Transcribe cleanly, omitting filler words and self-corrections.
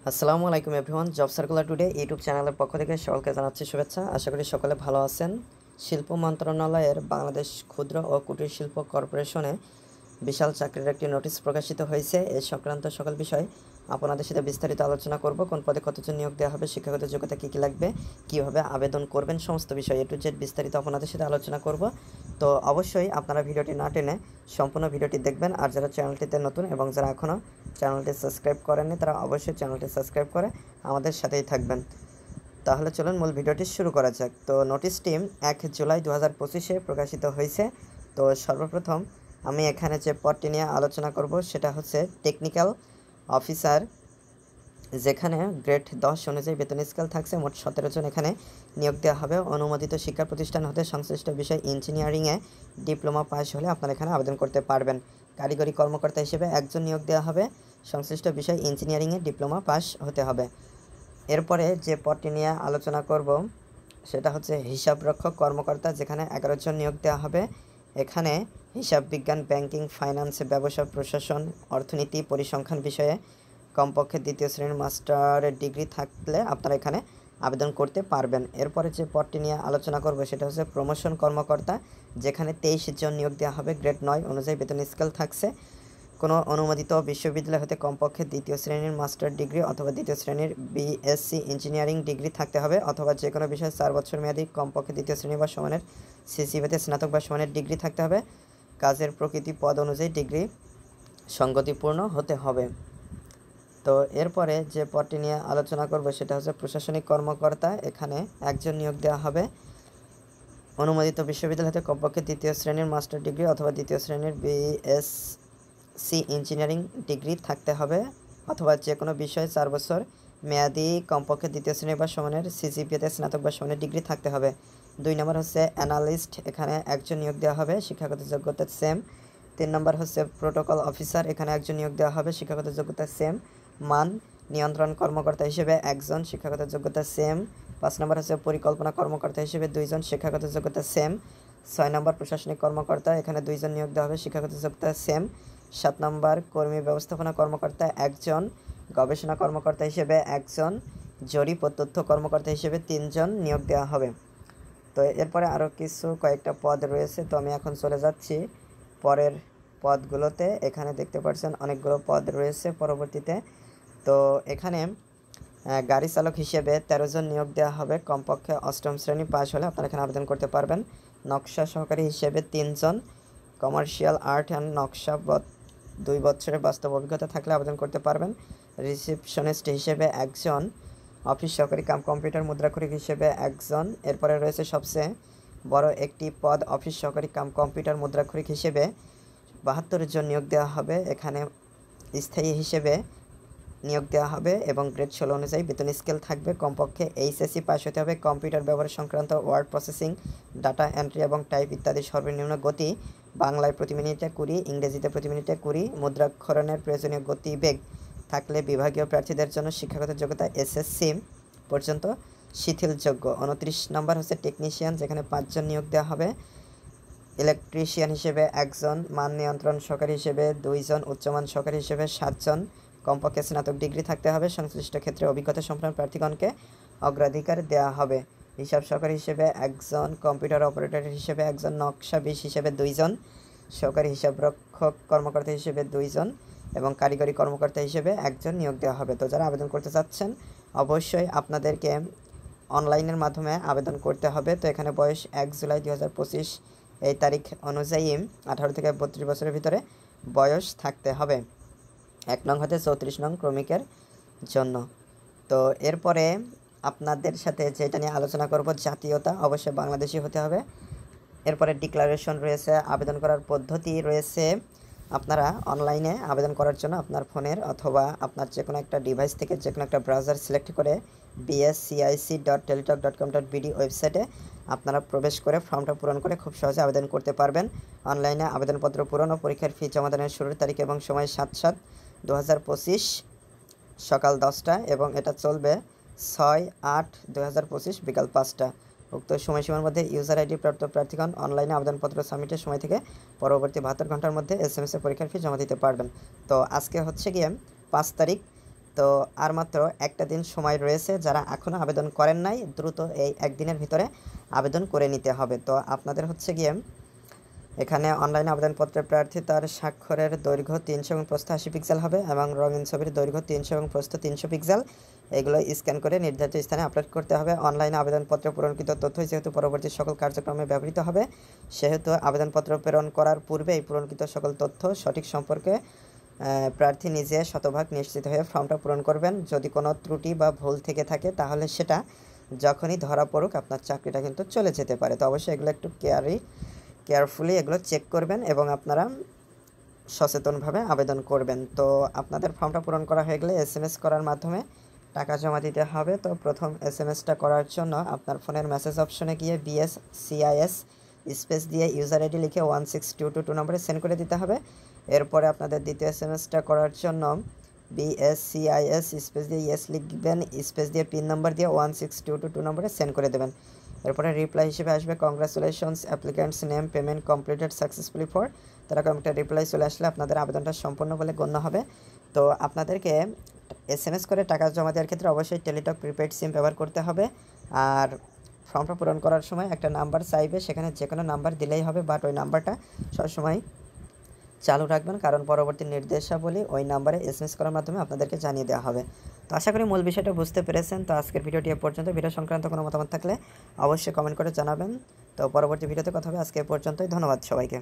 আসসালামু আলাইকুম everyone, job circular today YouTube চ্যানেলের পক্ষ থেকে সকলকে জানাচ্ছি শুভেচ্ছা। আশা করি সকলে ভালো আছেন। শিল্প মন্ত্রণালয়ের বাংলাদেশ ক্ষুদ্র ও কুটির শিল্প কর্পোরেশনে বিশাল চাকরির একটি নোটিশ প্রকাশিত হয়েছে। এ সংক্রান্ত সকল বিষয় আপনাদের সাথে বিস্তারিত আলোচনা করব। কোন পদে কতজন নিয়োগ দেওয়া হবে, শিক্ষাগত যোগ্যতা কী কী লাগবে, কীভাবে আবেদন করবেন, সমস্ত বিষয় A to Z বিস্তারিত আপনাদের সাথে আলোচনা করব। তো অবশ্যই আপনারা ভিডিওটি না টেনে সম্পূর্ণ ভিডিওটি দেখবেন। আর যারা চ্যানেলটিতে নতুন এবং যারা এখনও চ্যানেলটি সাবস্ক্রাইব করেননি তারা অবশ্যই চ্যানেলটি সাবস্ক্রাইব করে আমাদের সাথেই থাকবেন। তাহলে চলুন মূল ভিডিওটি শুরু করা যাক। তো নোটিশটি 1 জুলাই 2025-এ প্রকাশিত হয়েছে। তো সর্বপ্রথম আমি এখানে যে পদটি নিয়ে আলোচনা করব সেটা হচ্ছে টেকনিক্যাল অফিসার, যেখানে গ্রেড 10 অনুযায়ী বেতন স্কেল থাকছে। মোট 17 জন এখানে নিয়োগ দেওয়া হবে। অনুমোদিত শিক্ষা প্রতিষ্ঠান হতে সংশ্লিষ্ট বিষয় ইঞ্জিনিয়ারিংয়ে ডিপ্লোমা পাস হলে আপনারা এখানে আবেদন করতে পারবেন। কারিগরি কর্মকর্তা হিসেবে একজন নিয়োগ দেওয়া হবে। সংশ্লিষ্ট বিষয় ইঞ্জিনিয়ারিংয়ে ডিপ্লোমা পাস হতে হবে। এরপরে যে পদটি নিয়ে আলোচনা করব সেটা হচ্ছে হিসাবরক্ষক কর্মকর্তা, যেখানে 11 জন নিয়োগ দেওয়া হবে। এখানে হিসাব বিজ্ঞান, ব্যাংকিং, ফাইন্যান্স, ব্যবসা প্রশাসন, অর্থনীতি, পরিসংখ্যান বিষয়ে কমপক্ষে দ্বিতীয় শ্রেণীর মাস্টারের ডিগ্রি থাকলে আপনারা এখানে আবেদন করতে পারবেন। এরপরে যে পদটি নিয়ে আলোচনা করব সেটা হচ্ছে প্রমোশন কর্মকর্তা, যেখানে 23 জন নিয়োগ দেওয়া হবে। গ্রেড 9 অনুযায়ী বেতন স্কেল থাকছে। কোনো অনুমোদিত বিশ্ববিদ্যালয় হতে কমপক্ষে দ্বিতীয় শ্রেণীর মাস্টার ডিগ্রি অথবা দ্বিতীয় শ্রেণীর বিএসসি ইঞ্জিনিয়ারিং ডিগ্রি থাকতে হবে, অথবা যে কোনো বিষয়ে 4 বছর মেয়াদী কমপক্ষে দ্বিতীয় শ্রেণী বা সমানের সিসিপিতে স্নাতক বা সমানের ডিগ্রি থাকতে হবে। কাজের প্রকৃতি পদ অনুযায়ী ডিগ্রি সঙ্গতিপূর্ণ হতে হবে। তো এরপরে যে পদটি নিয়ে আলোচনা করব সেটা হচ্ছে প্রশাসনিক কর্মকর্তা। এখানে একজন নিয়োগ দেওয়া হবে। অনুমোদিত বিশ্ববিদ্যালয় হতে কমপক্ষে দ্বিতীয় শ্রেণীর মাস্টার ডিগ্রি অথবা দ্বিতীয় শ্রেণীর বিএসসি ইঞ্জিনিয়ারিং ডিগ্রি থাকতে হবে, অথবা যে কোনো বিষয়ে 4 বছর মেয়াদি কমপক্ষে দ্বিতীয় শ্রেণী বা সমানের সিজিপিএতে স্নাতক বা সমানের ডিগ্রি থাকতে হবে। 2 নম্বর হচ্ছে অ্যানালিস্ট, এখানে একজন নিয়োগ দেওয়া হবে। শিক্ষাগত যোগ্যতা সেম। 3 নম্বর হচ্ছে প্রোটোকল অফিসার, এখানে একজন নিয়োগ দেওয়া হবে। শিক্ষাগত যোগ্যতা সেম। মান নিয়ন্ত্রণ কর্মকর্তা হিসেবে একজন, শিক্ষাগত যোগ্যতা সেম। 5 নম্বর হচ্ছে পরিকল্পনা কর্মকর্তা হিসেবে 2 জন, শিক্ষাগত যোগ্যতা সেম। 6 নম্বর প্রশাসনিক কর্মকর্তা, এখানে 2 জন নিয়োগ দেওয়া হবে। শিক্ষাগত যোগ্যতা সেম। 7 নম্বর কর্মী ব্যবস্থাপনা কর্মকর্তা একজন, গবেষণা কর্মকর্তা হিসেবে একজন, জরিপ ও তথ্য কর্মকর্তা হিসেবে 3 জন নিয়োগ দেওয়া হবে। তো এরপরে আরও কয়েকটা পদ রয়েছে। তো আমি এখন চলে যাচ্ছি পরের পদগুলোতে। এখানে দেখতে পাচ্ছেন অনেকগুলো পদ রয়েছে পরবর্তীতে। তো এখানে গাড়ি চালক হিসেবে 13 জন নিয়োগ দেওয়া হবে। কমপক্ষে 8ম শ্রেণী পাস হলে আপনারা এখানে আবেদন করতে পারবেন। নকশা সহকারী হিসেবে 3 জন, কমার্শিয়াল আর্ট অ্যান্ড নকশা 2 বছরের বাস্তব অভিজ্ঞতা থাকলে আবেদন করতে পারবেন। রিসেপশনিস্ট হিসেবে একজন, অফিস সহকারী কাম কম্পিউটার মুদ্রাক্ষরিক হিসেবে একজন। এরপরে রয়েছে সবচেয়ে বড় একটি পদ, অফিস সহকারী কাম কম্পিউটার মুদ্রাক্ষরিক হিসেবে 72 জন নিয়োগ দেওয়া হবে। এখানে স্থায়ী হিসেবে নিয়োগ দেওয়া হবে এবং গ্রেড 16 অনুযায়ী বেতন স্কেল থাকবে। কমপক্ষে এইচএসসি পাস হতে হবে। কম্পিউটার ব্যবহার সংক্রান্ত ওয়ার্ড প্রসেসিং, ডাটা এন্ট্রি এবং টাইপ ইত্যাদি সর্বনিম্ন গতি বাংলায় প্রতি মিনিটে 20, ইংরেজিতে প্রতি মিনিটে 20। মুদ্রাক্ষরণের প্রয়োজনীয় গতিবেগ থাকলে বিভাগীয় প্রার্থীদের জন্য শিক্ষাগত যোগ্যতা এসএসসি পর্যন্ত শিথিলযোগ্য। 29 নম্বর হচ্ছে টেকনিশিয়ান, যেখানে 5 জন নিয়োগ দেওয়া হবে। ইলেকট্রিশিয়ান হিসেবে একজন, মান নিয়ন্ত্রণ সহকারী হিসেবে 2 জন, উচ্চমান সহকারী হিসেবে 7 জন। কমপক্ষে স্নাতক ডিগ্রি থাকতে হবে। সংশ্লিষ্ট ক্ষেত্রে অভিজ্ঞতা সম্পন্ন প্রার্থীগণকে অগ্রাধিকার দেওয়া হবে। হিসাব সহকারী হিসেবে একজন, কম্পিউটার অপারেটর হিসেবে একজন, নকশা 20 হিসেবে 2 জন, সহকারী হিসাবরক্ষক কর্মকর্তা হিসেবে 2 জন এবং কারিগরি কর্মকর্তা হিসেবে একজন নিয়োগ দেওয়া হবে। তো যারা আবেদন করতে চাচ্ছেন অবশ্যই আপনাদেরকে অনলাইনের মাধ্যমে আবেদন করতে হবে। তো এখানে বয়স 1 জুলাই 2025 এই তারিখ অনুযায়ী 18 থেকে 32 বছরের ভিতরে বয়স থাকতে হবে। 1 নং হতে 34 নং ক্রমিকের জন্য। তো এরপরে আপনাদের সাথে যেটা নিয়ে আলোচনা করব, জাতীয়তা অবশ্যই বাংলাদেশি হতে হবে। এরপরে ডিক্লারেশন রয়েছে, আবেদন করার পদ্ধতি রয়েছে। আপনারা অনলাইনে আবেদন করার জন্য আপনার ফোনের অথবা আপনার যে কোনো একটা ডিভাইস থেকে যে কোনো একটা ব্রাউজার সিলেক্ট করে bscic.teletalk.com.bd ওয়েবসাইটে আপনারা প্রবেশ করে ফর্মটা পূরণ করে খুব সহজে আবেদন করতে পারবেন। অনলাইনে আবেদনপত্র পূরণ ও পরীক্ষার ফি জমাদানের শুরুর তারিখ এবং সময় 7/7/2025 সকাল 10টা এবং এটা চলবে 6/8/2025 বিকাল 5টা। উক্ত সময়সীমার মধ্যে ইউজার আইডি প্রাপ্ত প্রার্থীগণ অনলাইনে আবেদনপত্র সাবমিটের সময় থেকে পরবর্তী 72 ঘন্টার মধ্যে SMS এ পরীক্ষার ফি জমা দিতে পারবেন। তো আজকে হচ্ছে গিয়ে 5 তারিখ। তো আর মাত্র একটা দিন সময় রয়েছে, যারা এখনও আবেদন করেন নাই দ্রুত এই একদিনের ভিতরে আবেদন করে নিতে হবে। তো আপনাদের হচ্ছে গিয়ে এখানে অনলাইনে আবেদনপত্রের প্রার্থী তার স্বাক্ষরের দৈর্ঘ্য 300 এবং প্রস্থ 80 পিক্সেল হবে এবং রঙিন ছবির দৈর্ঘ্য 300 এবং প্রস্থ 300 পিক্সেল। এগুলো স্ক্যান করে নির্ধারিত স্থানে আপলোড করতে হবে। অনলাইনে আবেদনপত্র পূরণকৃত তথ্য যেহেতু পরবর্তী সকল কার্যক্রমে ব্যবহৃত হবে, সেহেতু আবেদনপত্র প্রেরণ করার পূর্বেই পূরণকৃত সকল তথ্য সঠিক সম্পর্কে প্রার্থী নিজে শতভাগ নিশ্চিত হয়ে ফর্মটা পূরণ করবেন। যদি কোনো ত্রুটি বা ভুল থেকে থাকে তাহলে সেটা যখনই ধরা পড়ুক আপনার চাকরিটা কিন্তু চলে যেতে পারে। তো অবশ্যই এগুলো একটু কেয়ারফুলি এগুলো চেক করবেন এবং আপনারা সচেতনভাবে আবেদন করবেন। তো আপনাদের ফর্মটা পূরণ করা হয়ে গেলে SMS করার মাধ্যমে টাকা জমা দিতে হবে। তো প্রথম SMSটা করার জন্য আপনার ফোনের মেসেজ অপশনে গিয়ে BSCIS স্পেস দিয়ে ইউজার আইডি লিখে 16222 নম্বরে সেন্ড করে দিতে হবে। এরপরে আপনাদের দ্বিতীয় SMSটা করার জন্য BSCIS স্পেস দিয়ে ইয়েস লিখবেন, স্পেস দিয়ে পিন নম্বর দিয়ে 16222 নম্বরে সেন্ড করে দেবেন। এরপরে রিপ্লাই হিসেবে আসবে congratulations applicants name payment completed successfully for. তারকম একটা রিপ্লাই চলে আসলে আপনাদের আবেদনটা সম্পূর্ণ বলে গণ্য হবে। তো আপনাদেরকে SMS করে টাকা জমা দেওয়ার ক্ষেত্রে অবশ্যই টেলিটক প্রিপেড সিম ব্যবহার করতে হবে। আর ফর্মটা পূরণ করার সময় একটা নাম্বার চাইবে, সেখানে যে কোনো নাম্বার দিলেই হবে, বাট ওই নাম্বারটা সবসময় চালু রাখবেন, কারণ পরবর্তী নির্দেশাবলী ওই নাম্বারে SMS করার মাধ্যমে আপনাদেরকে জানিয়ে দেওয়া হবে। তো আশা করি মূল বিষয়টা বুঝতে পেরেছেন। তো আজকের ভিডিওটি এ পর্যন্ত। ভিডিও সংক্রান্ত কোনো মতামত থাকলে অবশ্যই কমেন্ট করে জানাবেন। তো পরবর্তী ভিডিওতে কথা হবে। আজকে এ পর্যন্তই। ধন্যবাদ সবাইকে।